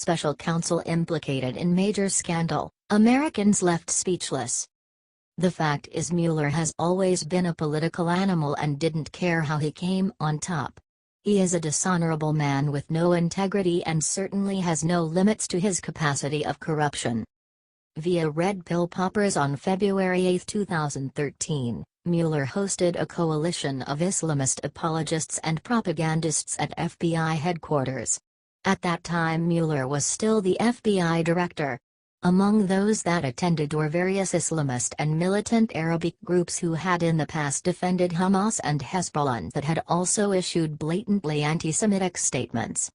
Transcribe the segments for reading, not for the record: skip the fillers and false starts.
Special counsel implicated in major scandal, Americans left speechless. The fact is Mueller has always been a political animal and didn't care how he came on top. He is a dishonorable man with no integrity and certainly has no limits to his capacity of corruption. Via Red Pill Poppers on February 8, 2013, Mueller hosted a coalition of Islamist apologists and propagandists at FBI headquarters. At that time Mueller was still the FBI director. Among those that attended were various Islamist and militant Arabic groups who had in the past defended Hamas and Hezbollah that had also issued blatantly anti-Semitic statements.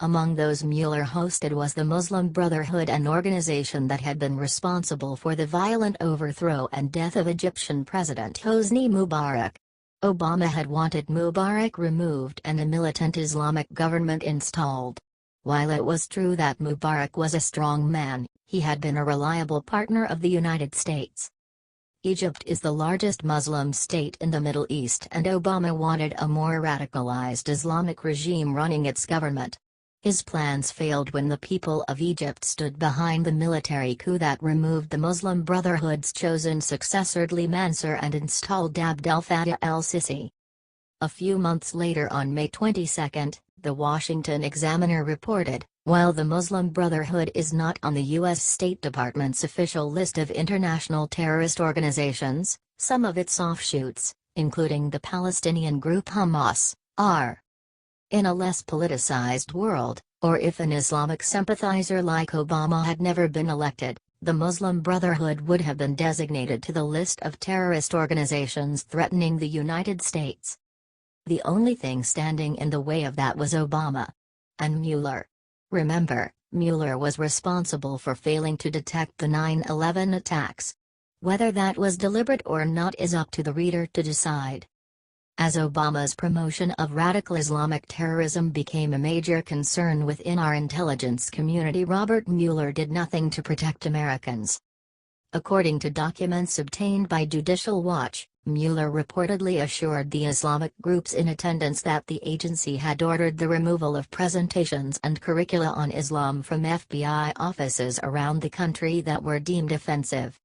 Among those Mueller hosted was the Muslim Brotherhood, an organization that had been responsible for the violent overthrow and death of Egyptian President Hosni Mubarak. Obama had wanted Mubarak removed and a militant Islamic government installed. While it was true that Mubarak was a strong man, he had been a reliable partner of the United States. Egypt is the largest Muslim state in the Middle East, and Obama wanted a more radicalized Islamic regime running its government. His plans failed when the people of Egypt stood behind the military coup that removed the Muslim Brotherhood's chosen successor Ali Mansur and installed Abdel Fattah el-Sisi. A few months later, on May 22, the Washington Examiner reported, while the Muslim Brotherhood is not on the U.S. State Department's official list of international terrorist organizations, some of its offshoots, including the Palestinian group Hamas, are. In a less politicized world, or if an Islamic sympathizer like Obama had never been elected, the Muslim Brotherhood would have been designated to the list of terrorist organizations threatening the United States. The only thing standing in the way of that was Obama. And Mueller. Remember, Mueller was responsible for failing to detect the 9/11 attacks. Whether that was deliberate or not is up to the reader to decide. As Obama's promotion of radical Islamic terrorism became a major concern within our intelligence community, Robert Mueller did nothing to protect Americans. According to documents obtained by Judicial Watch, Mueller reportedly assured the Islamic groups in attendance that the agency had ordered the removal of presentations and curricula on Islam from FBI offices around the country that were deemed offensive.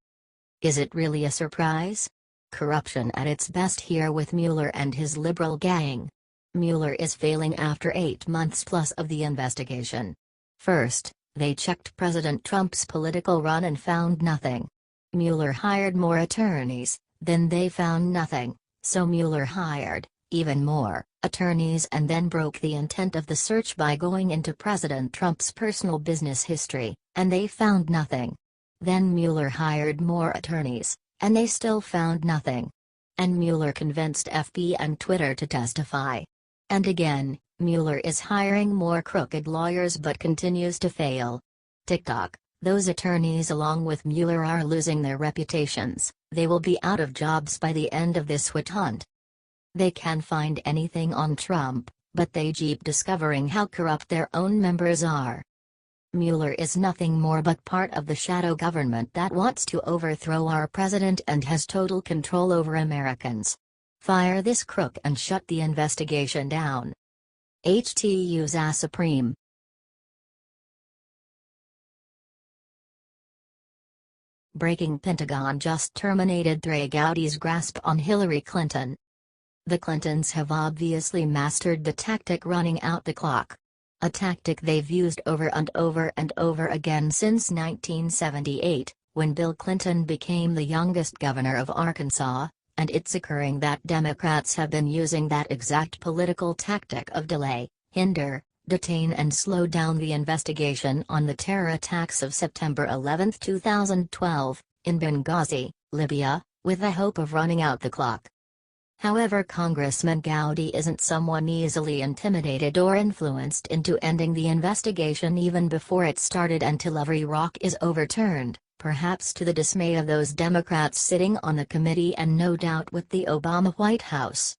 Is it really a surprise? Corruption at its best here with Mueller and his liberal gang. Mueller is failing after 8 months plus of the investigation. First, they checked President Trump's political run and found nothing. Mueller hired more attorneys, then they found nothing, so Mueller hired, even more, attorneys and then broke the intent of the search by going into President Trump's personal business history, and they found nothing. Then Mueller hired more attorneys, and they still found nothing. And Mueller convinced FB and Twitter to testify. And again, Mueller is hiring more crooked lawyers but continues to fail. TikTok, those attorneys along with Mueller are losing their reputations. They will be out of jobs by the end of this witch hunt. They can find anything on Trump, but they keep discovering how corrupt their own members are. Mueller is nothing more but part of the shadow government that wants to overthrow our president and has total control over Americans. Fire this crook and shut the investigation down. HTU's Supreme. Breaking: Pentagon just terminated Trey Gowdy's grasp on Hillary Clinton. The Clintons have obviously mastered the tactic running out the clock. A tactic they've used over and over and over again since 1978, when Bill Clinton became the youngest governor of Arkansas, and it's occurring that Democrats have been using that exact political tactic of delay, hinder, detain and slow down the investigation on the terror attacks of September 11, 2012, in Benghazi, Libya, with the hope of running out the clock. However, Congressman Gowdy isn't someone easily intimidated or influenced into ending the investigation even before it started until every rock is overturned, perhaps to the dismay of those Democrats sitting on the committee and no doubt with the Obama White House.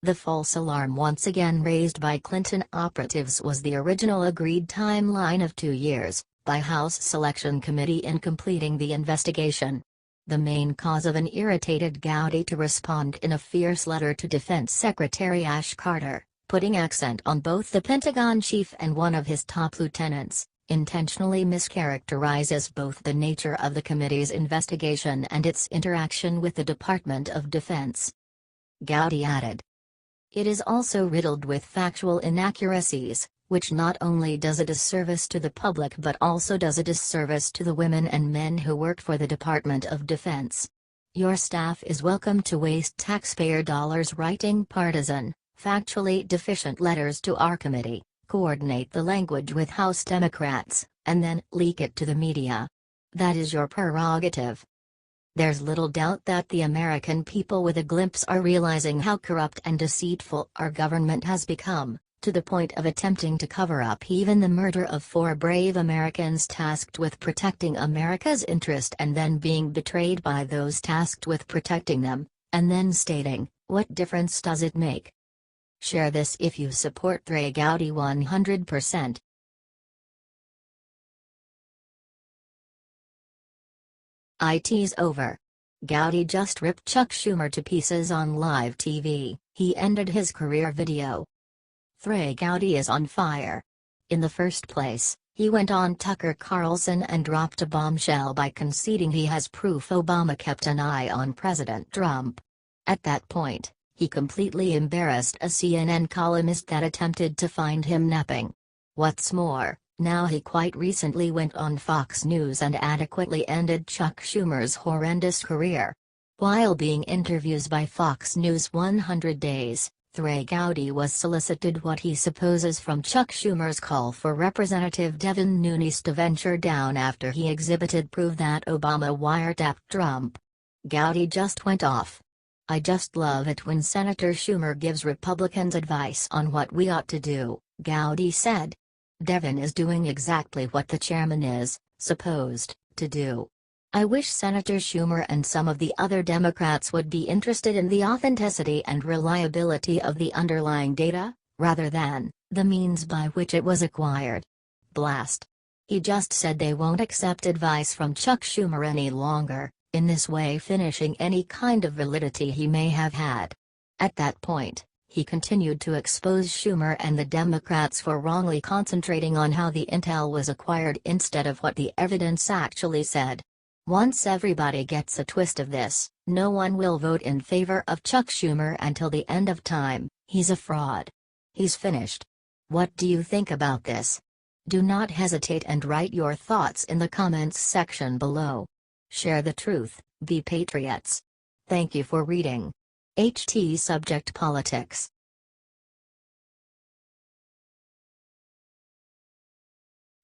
The false alarm once again raised by Clinton operatives was the original agreed timeline of 2 years, by House Selection Committee in completing the investigation. The main cause of an irritated Gowdy to respond in a fierce letter to Defense Secretary Ash Carter, putting accent on both the Pentagon chief and one of his top lieutenants, intentionally mischaracterizes both the nature of the committee's investigation and its interaction with the Department of Defense. Gowdy added, "It is also riddled with factual inaccuracies, which not only does a disservice to the public but also does a disservice to the women and men who work for the Department of Defense. Your staff is welcome to waste taxpayer dollars writing partisan, factually deficient letters to our committee, coordinate the language with House Democrats, and then leak it to the media. That is your prerogative." There's little doubt that the American people with a glimpse are realizing how corrupt and deceitful our government has become, to the point of attempting to cover up even the murder of 4 brave Americans tasked with protecting America's interest and then being betrayed by those tasked with protecting them, and then stating, "What difference does it make?" Share this if you support Trey Gowdy 100%. IT's over. Gowdy just ripped Chuck Schumer to pieces on live TV. He ended his career video. Trey Gowdy is on fire. In the first place, he went on Tucker Carlson and dropped a bombshell by conceding he has proof Obama kept an eye on President Trump. At that point, he completely embarrassed a CNN columnist that attempted to find him napping. What's more, now he quite recently went on Fox News and adequately ended Chuck Schumer's horrendous career. While being interviewed by Fox News 100 Days, Trey Gowdy was solicited what he supposes from Chuck Schumer's call for Representative Devin Nunes to venture down after he exhibited proof that Obama wiretapped Trump. Gowdy just went off. "I just love it when Senator Schumer gives Republicans advice on what we ought to do," Gowdy said. "Devin is doing exactly what the chairman is supposed to do. I wish Senator Schumer and some of the other Democrats would be interested in the authenticity and reliability of the underlying data, rather than the means by which it was acquired. Blast. He just said they won't accept advice from Chuck Schumer any longer, in this way finishing any kind of validity he may have had." At that point, he continued to expose Schumer and the Democrats for wrongly concentrating on how the intel was acquired instead of what the evidence actually said. "Once everybody gets a twist of this, no one will vote in favor of Chuck Schumer until the end of time. He's a fraud. He's finished. What do you think about this? Do not hesitate and write your thoughts in the comments section below. Share the truth, be patriots. Thank you for reading. HT Subject Politics.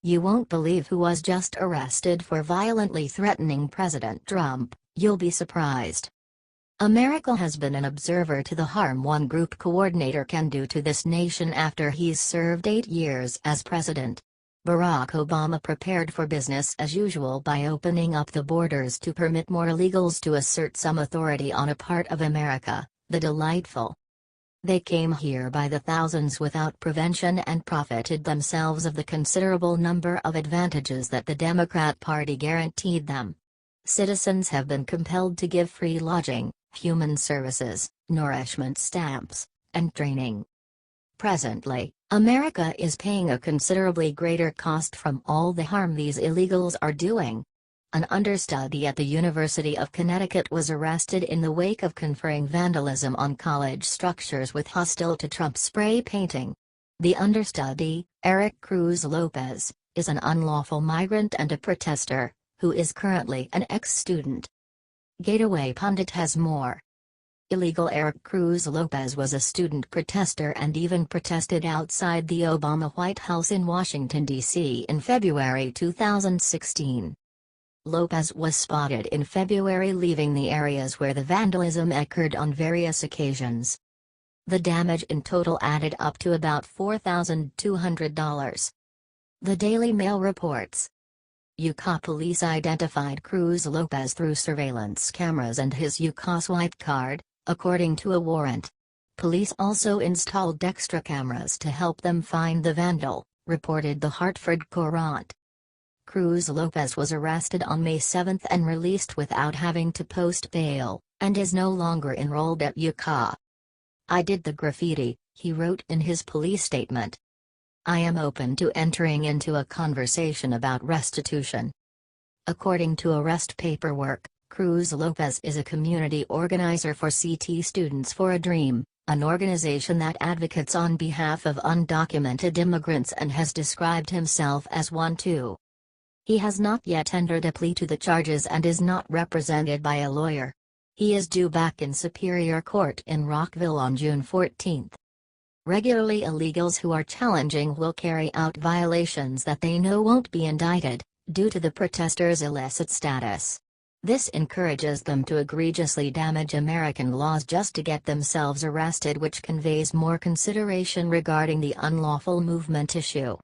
You won't believe who was just arrested for violently threatening President Trump. You'll be surprised. America has been an observer to the harm one group coordinator can do to this nation after he's served 8 years as president. Barack Obama prepared for business as usual by opening up the borders to permit more illegals to assert some authority on a part of America, the delightful. They came here by the thousands without prevention and profited themselves of the considerable number of advantages that the Democrat Party guaranteed them. Citizens have been compelled to give free lodging, human services, nourishment stamps, and training. Presently, America is paying a considerably greater cost from all the harm these illegals are doing. An understudy at the University of Connecticut was arrested in the wake of conferring vandalism on college structures with hostile to Trump spray painting. The understudy, Eric Cruz Lopez, is an unlawful migrant and a protester, who is currently an ex-student. Gateway Pundit has more. Illegal Eric Cruz Lopez was a student protester and even protested outside the Obama White House in Washington, D.C. in February 2016. Lopez was spotted in February leaving the areas where the vandalism occurred on various occasions. The damage in total added up to about $4,200. The Daily Mail reports. Utah police identified Cruz Lopez through surveillance cameras and his Utah swipe card, according to a warrant. Police also installed extra cameras to help them find the vandal, reported the Hartford Courant. Cruz Lopez was arrested on May 7 and released without having to post bail, and is no longer enrolled at UCA. "I did the graffiti," he wrote in his police statement. I am open to entering into a conversation about restitution. According to arrest paperwork, Cruz Lopez is a community organizer for CT Students for a Dream, an organization that advocates on behalf of undocumented immigrants and has described himself as one too. He has not yet tendered a plea to the charges and is not represented by a lawyer. He is due back in Superior Court in Rockville on June 14. Regularly illegals who are challenging will carry out violations that they know won't be indicted, due to the protesters' illicit status. This encourages them to egregiously damage American laws just to get themselves arrested, which conveys more consideration regarding the unlawful movement issue.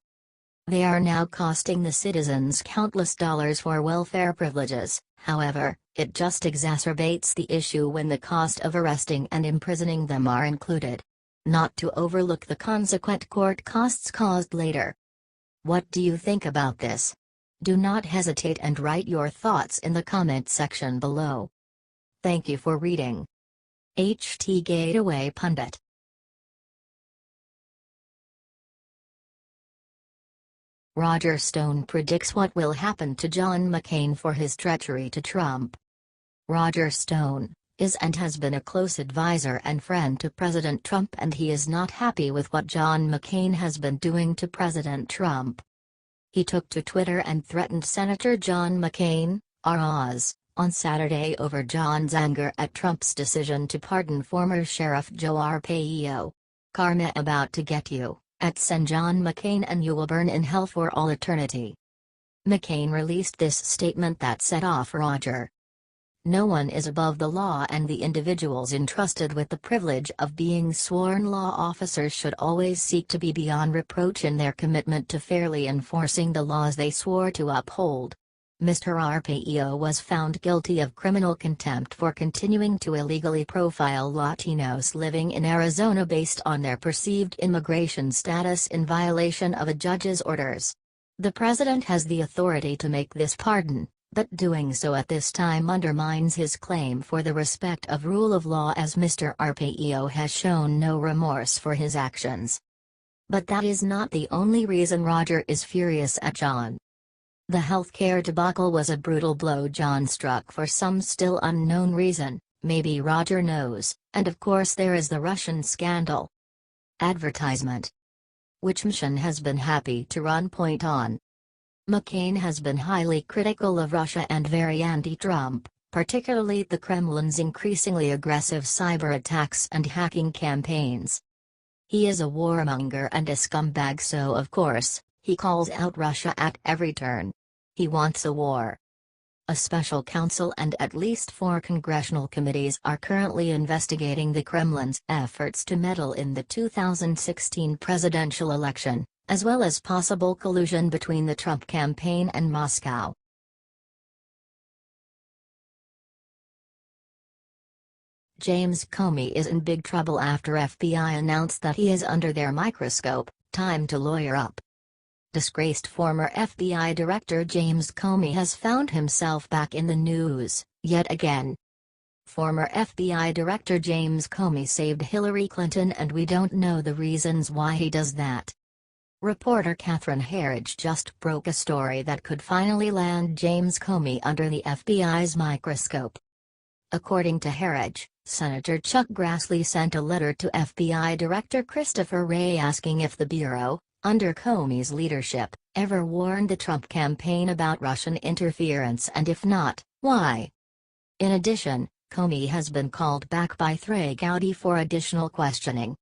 They are now costing the citizens countless dollars for welfare privileges. However, it just exacerbates the issue when the cost of arresting and imprisoning them are included. Not to overlook the consequent court costs caused later. What do you think about this? Do not hesitate and write your thoughts in the comment section below. Thank you for reading. HT Gateway Pundit. Roger Stone predicts what will happen to John McCain for his treachery to Trump. Roger Stone is and has been a close advisor and friend to President Trump, and he is not happy with what John McCain has been doing to President Trump. He took to Twitter and threatened Senator John McCain, R.Oz, on Saturday over John's anger at Trump's decision to pardon former Sheriff Joe Arpaio. "Karma about to get you, @Sen John McCain, and you will burn in hell for all eternity." McCain released this statement that set off Roger. No one is above the law, and the individuals entrusted with the privilege of being sworn law officers should always seek to be beyond reproach in their commitment to fairly enforcing the laws they swore to uphold. Mr. Arpaio was found guilty of criminal contempt for continuing to illegally profile Latinos living in Arizona based on their perceived immigration status in violation of a judge's orders. The president has the authority to make this pardon, but doing so at this time undermines his claim for the respect of rule of law, as Mr. Arpaio has shown no remorse for his actions. But that is not the only reason Roger is furious at John. The healthcare debacle was a brutal blow John struck for some still unknown reason. Maybe Roger knows, and of course there is the Russian scandal. Advertisement. Which mission has been happy to run point on. McCain has been highly critical of Russia and very anti-Trump, particularly the Kremlin's increasingly aggressive cyber attacks and hacking campaigns. He is a warmonger and a scumbag, so of course, he calls out Russia at every turn. He wants a war. A special counsel and at least 4 congressional committees are currently investigating the Kremlin's efforts to meddle in the 2016 presidential election, as well as possible collusion between the Trump campaign and Moscow. James Comey is in big trouble after FBI announced that he is under their microscope. Time to lawyer up. Disgraced former FBI Director James Comey has found himself back in the news, yet again. Former FBI Director James Comey saved Hillary Clinton, and we don't know the reasons why he does that. Reporter Catherine Herridge just broke a story that could finally land James Comey under the FBI's microscope. According to Herridge, Senator Chuck Grassley sent a letter to FBI Director Christopher Wray asking if the Bureau, under Comey's leadership, ever warned the Trump campaign about Russian interference, and if not, why. In addition, Comey has been called back by Trey Gowdy for additional questioning.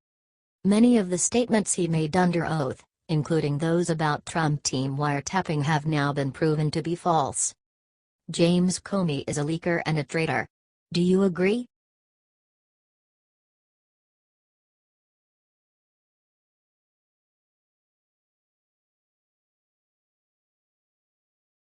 Many of the statements he made under oath, including those about Trump team wiretapping, have now been proven to be false. James Comey is a leaker and a traitor. Do you agree?